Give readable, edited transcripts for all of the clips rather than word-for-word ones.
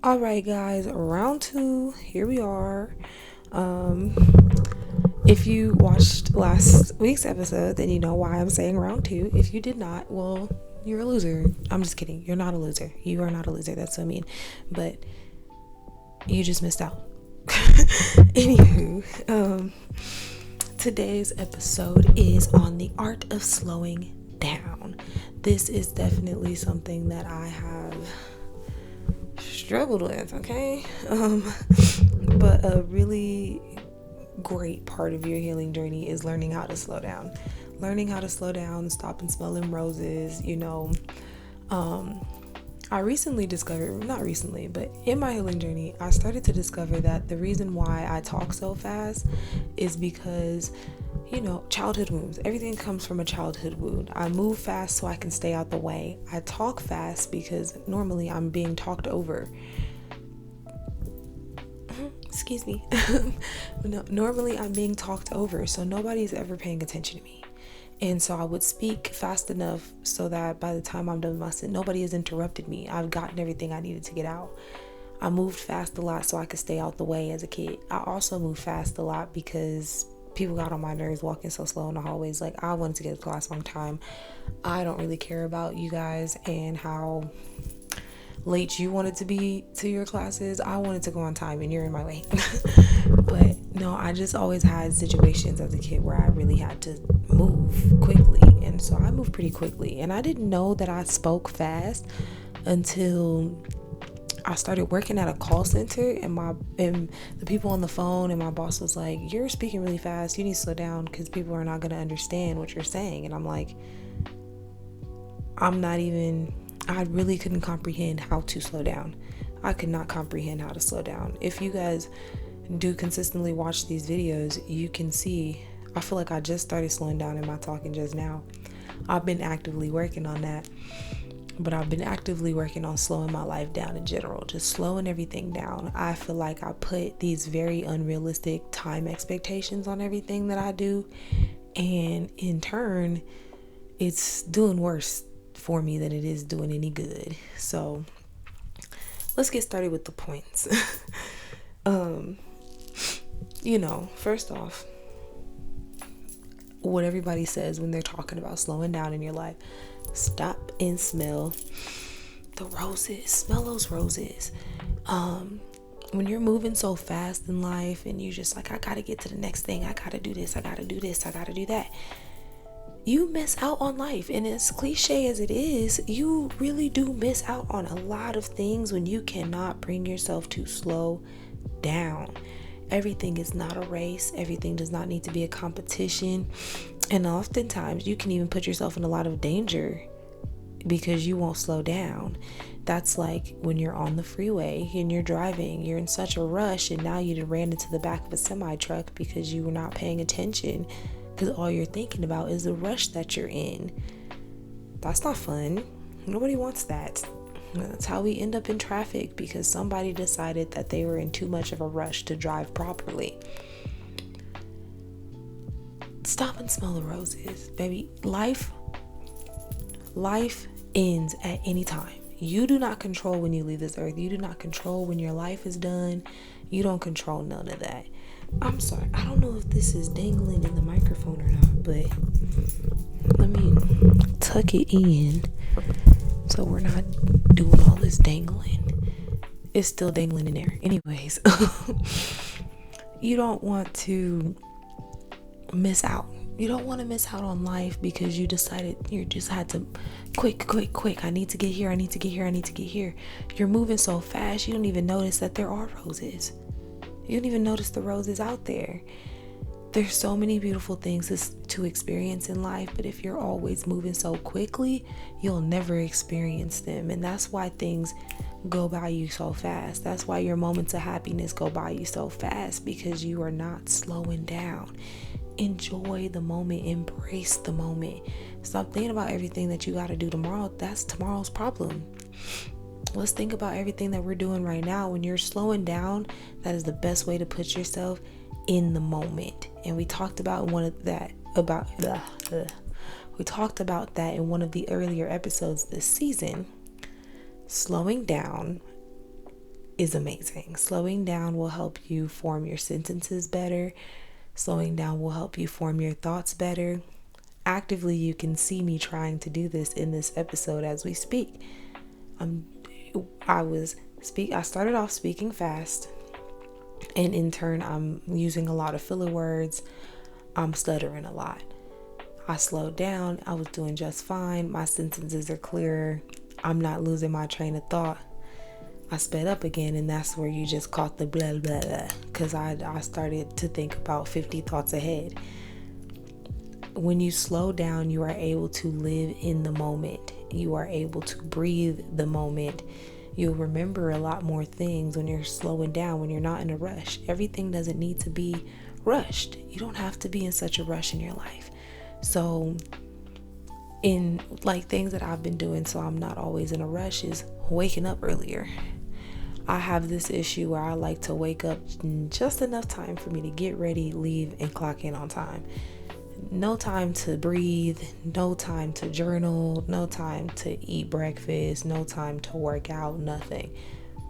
All right, guys, round two. Here we are. Um, if you watched last week's episode, then you know why I'm saying round two. If you did not, well, you're a loser. I'm just kidding. You're not a loser. You are not a loser. That's so mean. But you just missed out. Anywho, today's episode is on the art of slowing down. This is definitely something that I have struggled with, okay? But a really great part of your healing journey is learning how to slow down. Learning how to slow down, stop and smelling roses, I recently discovered, not recently, but in my healing journey, I started to discover that the reason why I talk so fast is because, childhood wounds. Everything comes from a childhood wound. I move fast so I can stay out the way. I talk fast because normally I'm being talked over. Excuse me. No, normally I'm being talked over, so nobody's ever paying attention to me. And so I would speak fast enough so that by the time I'm done with my set, nobody has interrupted me. I've gotten everything I needed to get out. I moved fast a lot so I could stay out the way as a kid. I also moved fast a lot because people got on my nerves walking so slow in the hallways. Like, I wanted to get to class on time. I don't really care about you guys and how late you wanted to be to your classes. I wanted to go on time and you're in my way. But no, I just always had situations as a kid where I really had to move quickly, and so I moved pretty quickly. And I didn't know that I spoke fast until I started working at a call center, and the people on the phone and my boss was like, "You're speaking really fast. You need to slow down because people are not going to understand what you're saying." And I'm like, I really couldn't comprehend how to slow down. I could not comprehend how to slow down. If you guys do consistently watch these videos, you can see I feel like I just started slowing down in my talking just now. I've been actively working on that, but I've been actively working on slowing my life down in general, just slowing everything down. I feel like I put these very unrealistic time expectations on everything that I do, and in turn, it's doing worse for me than it is doing any good. So let's get started with the points. First off, what everybody says when they're talking about slowing down in your life, stop and smell the roses. Smell those roses. When you're moving so fast in life and you just like, I gotta get to the next thing, I gotta do this, I gotta do this, I gotta do that, you miss out on life. And as cliche as it is, you really do miss out on a lot of things when you cannot bring yourself to slow down. Everything is not a race. Everything does not need to be a competition. And oftentimes you can even put yourself in a lot of danger because you won't slow down. That's like when you're on the freeway and you're driving, you're in such a rush, and now you ran into the back of a semi truck because you were not paying attention, because all you're thinking about is the rush that you're in. That's not fun. Nobody wants that. That's how we end up in traffic, because somebody decided that they were in too much of a rush to drive properly. Stop and smell the roses, baby. Life ends at any time. You do not control when you leave this earth. You do not control when your life is done. You don't control none of that. I'm sorry, I don't know if this is dangling in the microphone or not, but let me tuck it in so we're not doing all this dangling. It's still dangling in there. Anyways, you don't want to miss out. You don't want to miss out on life because you decided you just had to quick. I need to get here. You're moving so fast, you don't even notice that there are roses. You don't even notice the roses out there. There's so many beautiful things to experience in life, but if you're always moving so quickly, you'll never experience them. And that's why things go by you so fast. That's why your moments of happiness go by you so fast, because you are not slowing down. Enjoy the moment, embrace the moment. Stop thinking about everything that you got to do tomorrow. That's tomorrow's problem. Let's think about everything that we're doing right now. When you're slowing down, that is the best way to put yourself in the moment. And we talked about we talked about that in one of the earlier episodes this season. Slowing down is amazing. Slowing down will help you form your sentences better. Slowing down will help you form your thoughts better. Actively, you can see me trying to do this in this episode as we speak. I started off speaking fast, and in turn, I'm using a lot of filler words. I'm stuttering a lot. I slowed down. I was doing just fine. My sentences are clearer. I'm not losing my train of thought. I sped up again, and that's where you just caught the blah, blah, blah, because I started to think about 50 thoughts ahead. When you slow down, you are able to live in the moment. You are able to breathe the moment. You'll remember a lot more things when you're slowing down, when you're not in a rush. Everything doesn't need to be rushed. You don't have to be in such a rush in your life. So in like things that I've been doing so I'm not always in a rush is waking up earlier. I have this issue where I like to wake up just enough time for me to get ready, leave, and clock in on time. No time to breathe, no time to journal, no time to eat breakfast, no time to work out, nothing.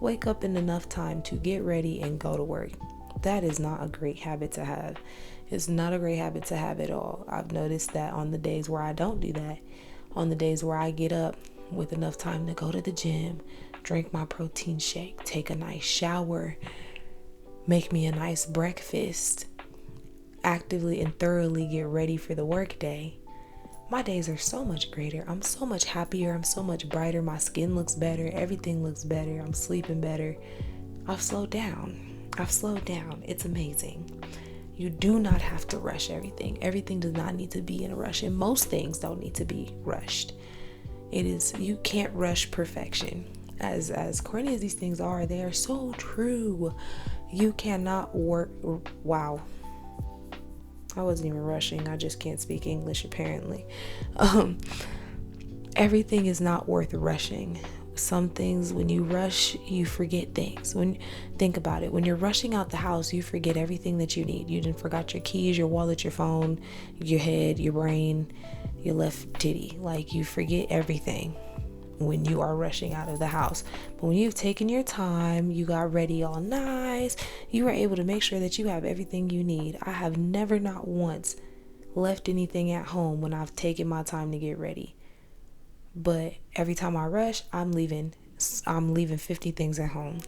Wake up in enough time to get ready and go to work. That is not a great habit to have. It's not a great habit to have at all. I've noticed that on the days where I don't do that, on the days where I get up with enough time to go to the gym, drink my protein shake, take a nice shower, make me a nice breakfast, actively and thoroughly get ready for the work day, my days are so much greater. I'm so much happier. I'm so much brighter. My skin looks better. Everything looks better. I'm sleeping better. I've slowed down. It's amazing. You do not have to rush everything. Everything does not need to be in a rush, and most things don't need to be rushed. You can't rush perfection. As corny as these things are, they are so true. You cannot wow. I wasn't even rushing. I just can't speak English apparently. Everything is not worth rushing. Some things, when you rush, you forget things. Think about it. When you're rushing out the house, you forget everything that you need. You didn't forgot your keys, your wallet, your phone, your head, your brain, your left titty. Like, you forget everything when you are rushing out of the house. But when you've taken your time, you got ready all nice, you were able to make sure that you have everything you need. I have never, not once, left anything at home when I've taken my time to get ready. But every time I rush, I'm leaving 50 things at home.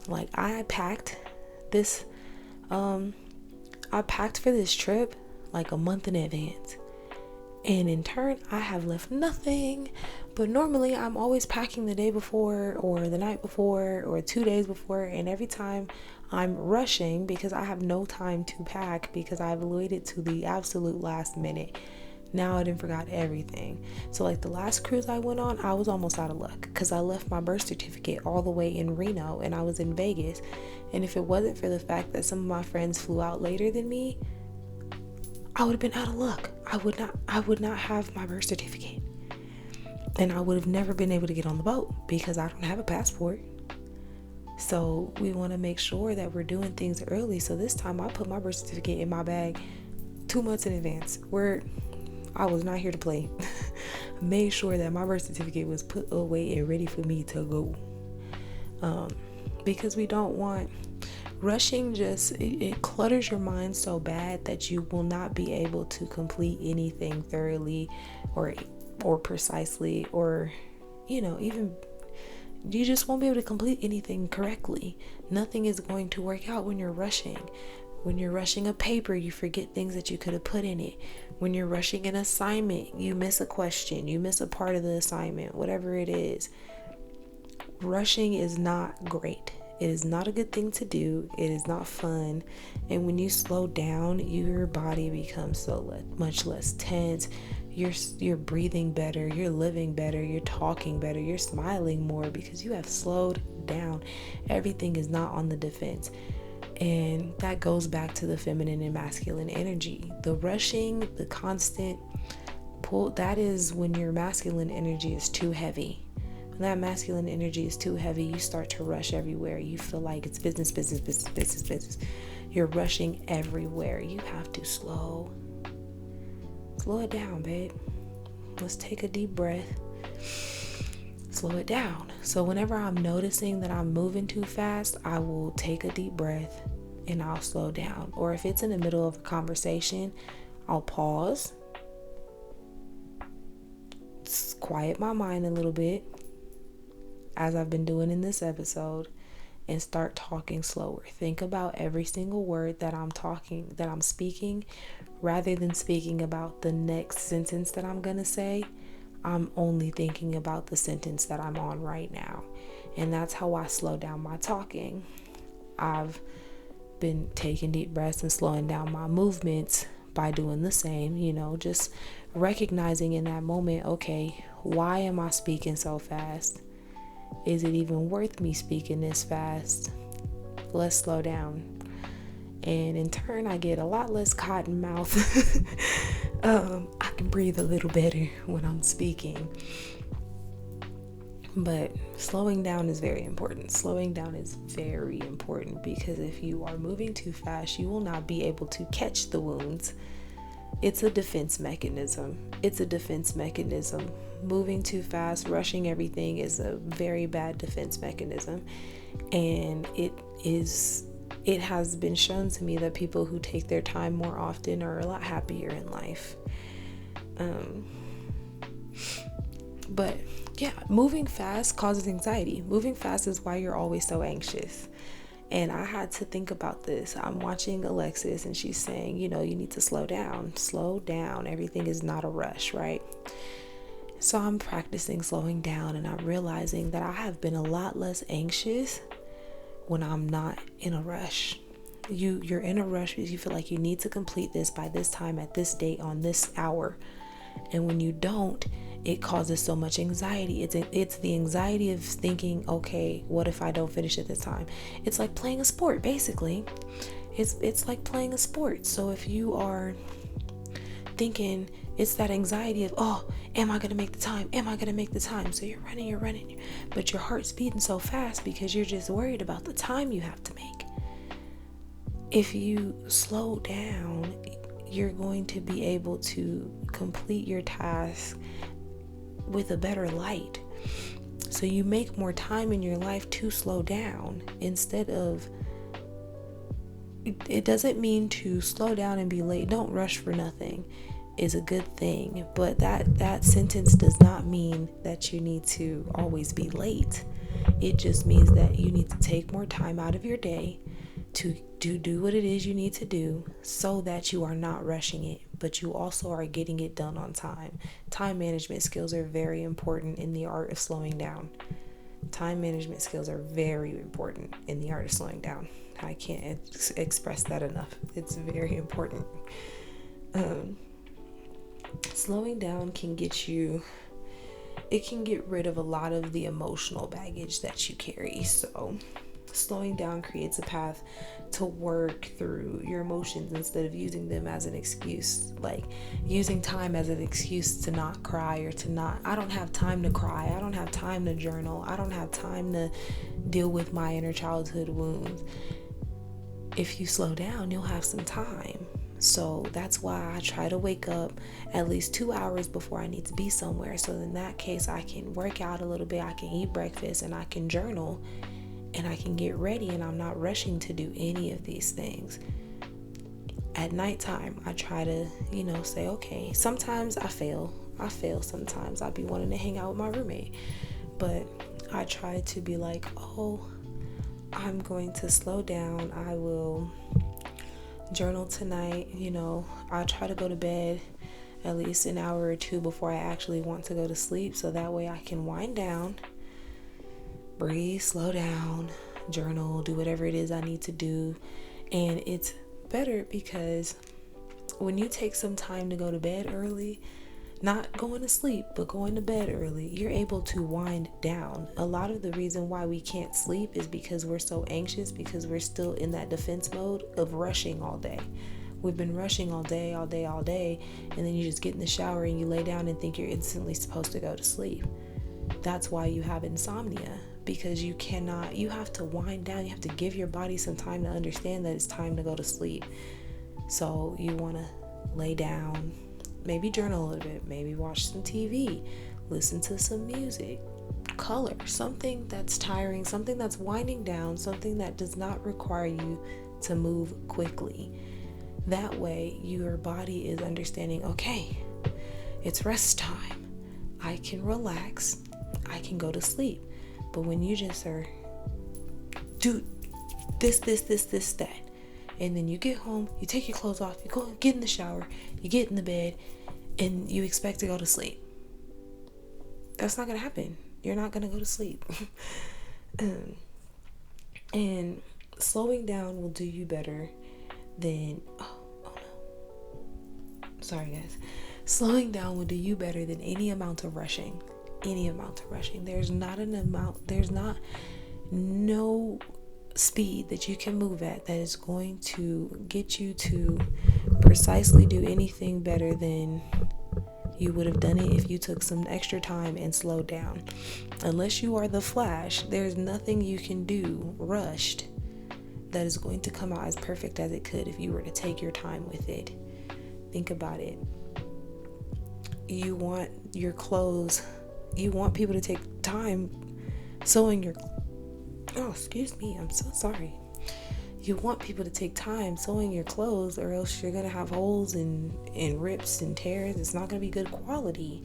Like, I packed for this trip like a month in advance. And in turn, I have left nothing. But normally I'm always packing the day before or the night before or 2 days before. And every time I'm rushing because I have no time to pack because I've waited to the absolute last minute. Now I done forgot everything. So like the last cruise I went on, I was almost out of luck because I left my birth certificate all the way in Reno and I was in Vegas. And if it wasn't for the fact that some of my friends flew out later than me, I would have been out of luck. I would not have my birth certificate. And I would have never been able to get on the boat because I don't have a passport. So we want to make sure that we're doing things early. So this time I put my birth certificate in my bag 2 months in advance. I was not here to play. Made sure that my birth certificate was put away and ready for me to go. Because we don't want rushing. It clutters your mind so bad that you will not be able to complete anything thoroughly or precisely, or even you just won't be able to complete anything correctly. Nothing is going to work out when you're rushing. When you're rushing a paper, you forget things that you could have put in it. When you're rushing an assignment, you miss a question, you miss a part of the assignment, whatever it is. Rushing is not great. It is not a good thing to do. It is not fun. And when you slow down, your body becomes so much less tense. You're breathing better. You're living better. You're talking better. You're smiling more because you have slowed down. Everything is not on the defense. And that goes back to the feminine and masculine energy. The rushing, the constant pull, that is when your masculine energy is too heavy. When that masculine energy is too heavy, you start to rush everywhere. You feel like it's business. You're rushing everywhere. You have to slow it down, babe. Let's take a deep breath. slow it down. So whenever I'm noticing that I'm moving too fast, I will take a deep breath and I'll slow down. Or if it's in the middle of a conversation, I'll pause, quiet my mind a little bit, as I've been doing in this episode, and start talking slower. Think about every single word that I'm speaking, rather than speaking about the next sentence that I'm gonna say. I'm only thinking about the sentence that I'm on right now. And that's how I slow down my talking. I've been taking deep breaths and slowing down my movements by doing the same, just recognizing in that moment, okay, why am I speaking so fast? Is it even worth me speaking this fast? Let's slow down. And in turn, I get a lot less cotton mouth. I can breathe a little better when I'm speaking. But slowing down is very important. Slowing down is very important because if you are moving too fast, you will not be able to catch the wounds. It's a defense mechanism. Moving too fast, rushing everything is a very bad defense mechanism. And it has been shown to me that people who take their time more often are a lot happier in life. But yeah, moving fast causes anxiety. Moving fast is why you're always so anxious. And I had to think about this. I'm watching Alexis and she's saying, you need to slow down. Slow down. Everything is not a rush, right? So I'm practicing slowing down and I'm realizing that I have been a lot less anxious when I'm not in a rush. You're in a rush because you feel like you need to complete this by this time at this date on this hour. And when you don't, it causes so much anxiety. It's the anxiety of thinking, okay, what if I don't finish at this time? It's like playing a sport, basically. It's like playing a sport. So if you are thinking, it's that anxiety of, oh, am I going to make the time? Am I going to make the time? So you're running, but your heart's beating so fast because you're just worried about the time you have to make. If you slow down, you're going to be able to complete your task with a better light. So you make more time in your life to slow down instead of, it doesn't mean to slow down and be late. Don't rush for nothing is a good thing, but that sentence does not mean that you need to always be late. It just means that you need to take more time out of your day to do what it is you need to do so that you are not rushing it, but you also are getting it done on time. Time management skills are very important in the art of slowing down. Time management skills are very important in the art of slowing down. I can't express that enough. It's very important. Slowing down can get rid of a lot of the emotional baggage that you carry. So slowing down creates a path to work through your emotions instead of using them as an excuse, like using time as an excuse to not cry or I don't have time to cry. I don't have time to journal. I don't have time to deal with my inner childhood wounds. If you slow down, you'll have some time. So that's why I try to wake up at least 2 hours before I need to be somewhere. So in that case, I can work out a little bit, I can eat breakfast, and I can journal, and I can get ready, and I'm not rushing to do any of these things. At nighttime, I try to, say, okay, sometimes I fail sometimes. I'll be wanting to hang out with my roommate. But I try to be like, oh, I'm going to slow down. I will journal tonight. I try to go to bed at least an hour or two before I actually want to go to sleep, so that way I can wind down, breathe, slow down, journal, do whatever it is I need to do. And it's better because when you take some time to go to bed early, not going to sleep, but going to bed early, you're able to wind down. A lot of the reason why we can't sleep is because we're so anxious, because we're still in that defense mode of rushing all day. We've been rushing all day, and then you just get in the shower and you lay down and think you're instantly supposed to go to sleep. That's why you have insomnia, because you have to wind down. You have to give your body some time to understand that it's time to go to sleep. So you want to lay down, maybe journal a little bit, maybe watch some TV, listen to some music, color, something that's tiring, something that's winding down, something that does not require you to move quickly. That way, your body is understanding, okay, it's rest time. I can relax. I can go to sleep. But when you just are, do this, that, and then you get home, you take your clothes off, you go get in the shower, you get in the bed, and you expect to go to sleep. That's not going to happen. You're not going to go to sleep. And slowing down will do you better than, oh no. Sorry guys. Slowing down will do you better than any amount of rushing. There's no speed that you can move at that is going to get you to precisely do anything better than you would have done it if you took some extra time and slowed down. Unless you are the Flash, there's nothing you can do rushed that is going to come out as perfect as it could if you were to take your time with it. Think about it. You want your clothes, you want people to take time sewing your, oh, excuse me, I'm so sorry. You want people to take time sewing your clothes, or else you're going to have holes and rips and tears. It's not going to be good quality.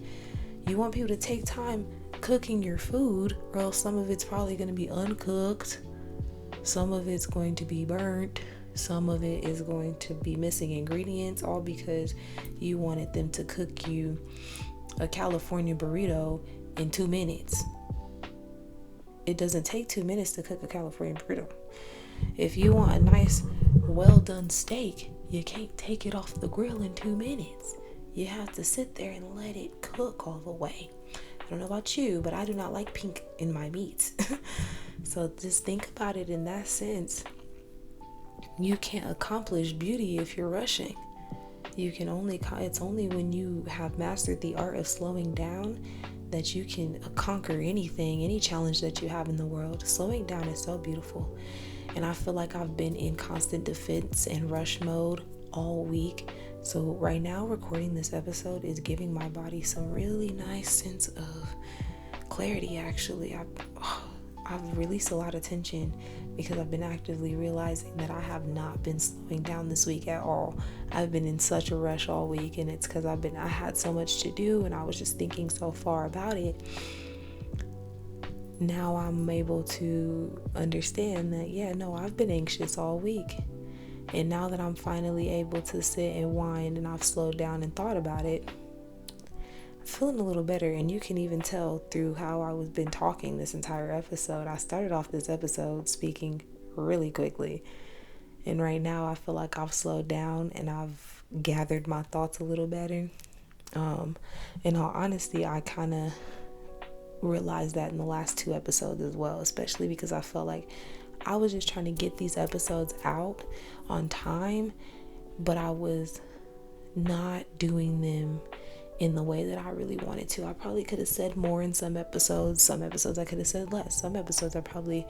You want people to take time cooking your food, or else some of it's probably going to be uncooked. Some of it's going to be burnt. Some of it is going to be missing ingredients, all because you wanted them to cook you a California burrito in 2 minutes. It doesn't take 2 minutes to cook a California burrito. If you want a nice, well-done steak, you can't take it off the grill in 2 minutes. You have to sit there and let it cook all the way. I don't know about you, but I do not like pink in my meats. So just think about it in that sense. You can't accomplish beauty if you're rushing. It's only when you have mastered the art of slowing down that you can conquer anything, any challenge that you have in the world. Slowing down is so beautiful. And I feel like I've been in constant defense and rush mode all week. So right now, recording this episode is giving my body some really nice sense of clarity, actually. I've released a lot of tension because I've been actively realizing that I have not been slowing down this week at all. I've been in such a rush all week, and it's because I had so much to do, and I was just thinking so far about it. Now I'm able to understand that, I've been anxious all week. And now that I'm finally able to sit and wind and I've slowed down and thought about it, I'm feeling a little better. And you can even tell through how I was been talking this entire episode. I started off this episode speaking really quickly. And right now I feel like I've slowed down and I've gathered my thoughts a little better. In all honesty, I kind of realized that in the last 2 episodes as well, especially because I felt like I was just trying to get these episodes out on time, but I was not doing them in the way that I really wanted to. I probably could have said more in some episodes I could have said less. Some episodes I probably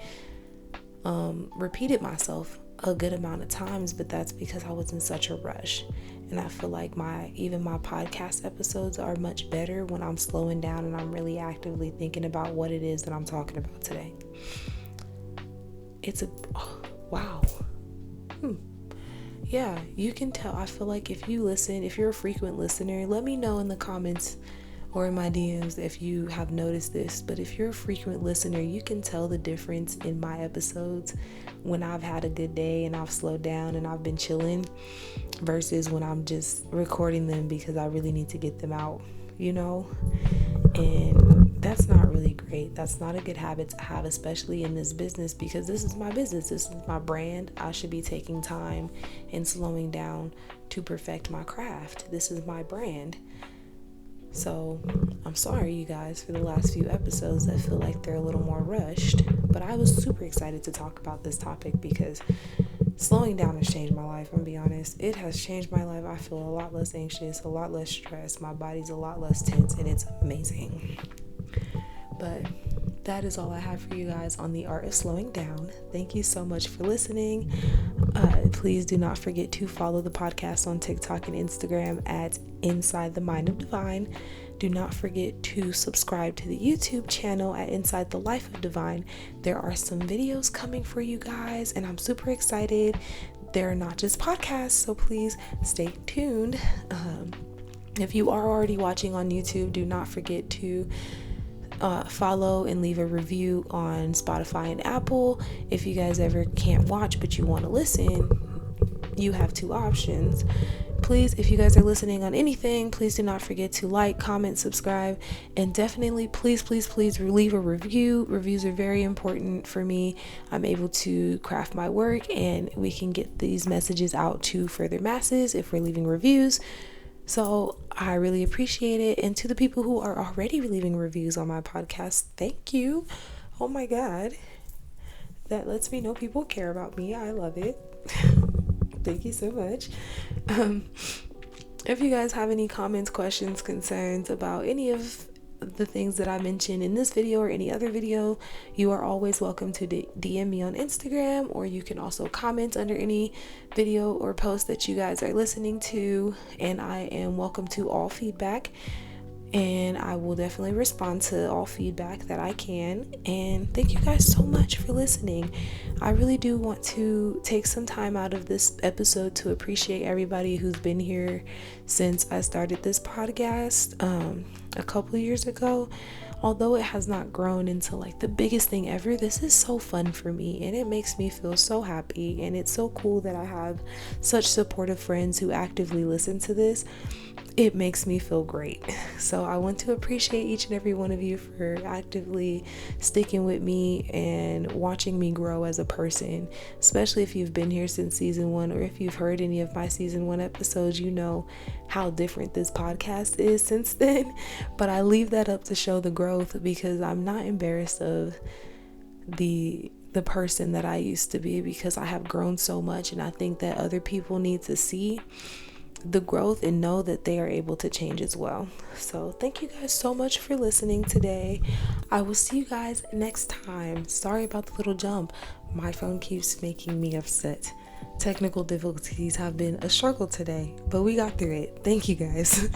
repeated myself a good amount of times, but that's because I was in such a rush. And I feel like my podcast episodes are much better when I'm slowing down and I'm really actively thinking about what it is that I'm talking about today. Wow. Yeah, you can tell. I feel like if you're a frequent listener, let me know in the comments or in my DMs if you have noticed this. But if you're a frequent listener, you can tell the difference in my episodes when I've had a good day and I've slowed down and I've been chilling versus when I'm just recording them because I really need to get them out, And that's not really great. That's not a good habit to have, especially in this business, because this is my business. This is my brand. I should be taking time and slowing down to perfect my craft. This is my brand. So I'm sorry, you guys, for the last few episodes that feel like they're a little more rushed, but I was super excited to talk about this topic because slowing down has changed my life. I'm gonna be honest. It has changed my life. I feel a lot less anxious, a lot less stressed. My body's a lot less tense, and it's amazing. But that is all I have for you guys on the art of slowing down. Thank you so much for listening. Please do not forget to follow the podcast on TikTok and Instagram at Inside the Mind of Divine. Do not forget to subscribe to the YouTube channel at Inside the Life of Divine. There are some videos coming for you guys, and I'm super excited. They're not just podcasts, so please stay tuned. If you are already watching on YouTube, do not forget to follow and leave a review on Spotify and Apple. If you guys ever can't watch but you want to listen, you have two options. Please, if you guys are listening on anything, please do not forget to like, comment, subscribe, and definitely please leave a review. Reviews are very important for me. I'm able to craft my work, and we can get these messages out to further masses if we're leaving reviews. So I really appreciate it. And to the people who are already leaving reviews on my podcast, thank you. Oh my God. That lets me know people care about me. I love it. Thank you so much. If you guys have any comments, questions, concerns about any of the things that I mentioned in this video or any other video, you are always welcome to DM me on Instagram, or you can also comment under any video or post that you guys are listening to, and I am welcome to all feedback, and I will definitely respond to all feedback that I can. And thank you guys so much for listening. I really do want to take some time out of this episode to appreciate everybody who's been here since I started this podcast a couple years ago. Although it has not grown into like the biggest thing ever, this is so fun for me, and it makes me feel so happy, and it's so cool that I have such supportive friends who actively listen to this. It makes me feel great. So I want to appreciate each and every one of you for actively sticking with me and watching me grow as a person, especially if you've been here since season 1, or if you've heard any of my season 1 episodes. You know how different this podcast is since then, but I leave that up to show the growth, because I'm not embarrassed of the person that I used to be, because I have grown so much, and I think that other people need to see the growth and know that they are able to change as well. So thank you guys so much for listening today. I will see you guys next time. Sorry about the little jump. My phone keeps making me upset. Technical difficulties have been a struggle today, but we got through it. Thank you guys.